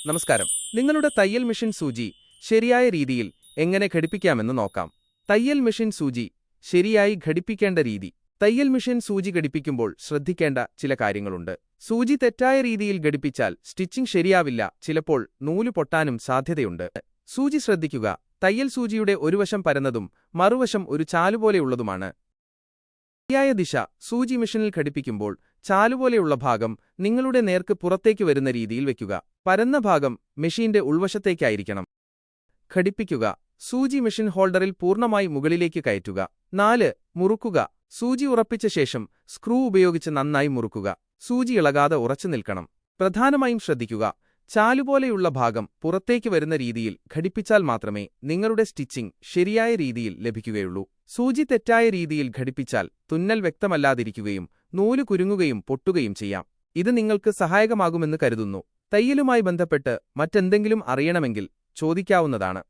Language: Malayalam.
നമസ്കാരം. നിങ്ങളുടെ തയ്യൽ മെഷീൻ സൂചി ശരിയായ രീതിയിൽ എങ്ങനെ ഘടിപ്പിക്കാമെന്ന് നോക്കാം. തയ്യൽ മെഷീൻ സൂചി ശരിയായി ഘടിപ്പിക്കേണ്ട രീതി. തയ്യൽ മെഷീൻ സൂചി ഘടിപ്പിക്കുമ്പോൾ ശ്രദ്ധിക്കേണ്ട ചില കാര്യങ്ങളുണ്ട്. സൂചി തെറ്റായ രീതിയിൽ ഘടിപ്പിച്ചാൽ സ്റ്റിച്ചിംഗ് ശരിയാവില്ല, ചിലപ്പോൾ നൂല് പൊട്ടാനും സാധ്യതയുണ്ട്. സൂചി ശ്രദ്ധിക്കുക. തയ്യൽ സൂചിയുടെ ഒരു വശം പരന്നതും മറുവശം ഒരു ചാലുപോലെയുള്ളതുമാണ്. ശരിയായ ദിശ. സൂചി മെഷീനിൽ ഘടിപ്പിക്കുമ്പോൾ ചാലുപോലെയുള്ള ഭാഗം നിങ്ങളുടെ നേർക്ക് പുറത്തേക്ക് വരുന്ന രീതിയിൽ വയ്ക്കുക. പരന്ന ഭാഗം മെഷീന്റെ ഉൾവശത്തേക്കായിരിക്കണം. ഘടിപ്പിക്കുക. സൂചി മെഷീൻ ഹോൾഡറിൽ പൂർണ്ണമായി മുകളിലേക്ക് കയറ്റുക. 4. മുറുക്കുക. സൂചി ഉറപ്പിച്ച ശേഷം സ്ക്രൂ ഉപയോഗിച്ച് നന്നായി മുറുക്കുക. സൂചി ഇളകാതെ ഉറച്ചു നിൽക്കണം. പ്രധാനമായും ശ്രദ്ധിക്കുക, ചാലുപോലെയുള്ള ഭാഗം പുറത്തേക്ക് വരുന്ന രീതിയിൽ ഘടിപ്പിച്ചാൽ മാത്രമേ നിങ്ങളുടെ സ്റ്റിച്ചിംഗ് ശരിയായ രീതിയിൽ ലഭിക്കുകയുള്ളൂ. സൂചി തെറ്റായ രീതിയിൽ ഘടിപ്പിച്ചാൽ തുന്നൽ വ്യക്തമല്ലാതിരിക്കുകയും നൂല് കുരുങ്ങുകയും പൊട്ടുകയും ചെയ്യാം. ഇത് നിങ്ങൾക്ക് സഹായകമാകുമെന്ന് കരുതുന്നു. തയ്യലുമായി ബന്ധപ്പെട്ട് മറ്റെന്തെങ്കിലും അറിയണമെങ്കിൽ ചോദിക്കാവുന്നതാണ്.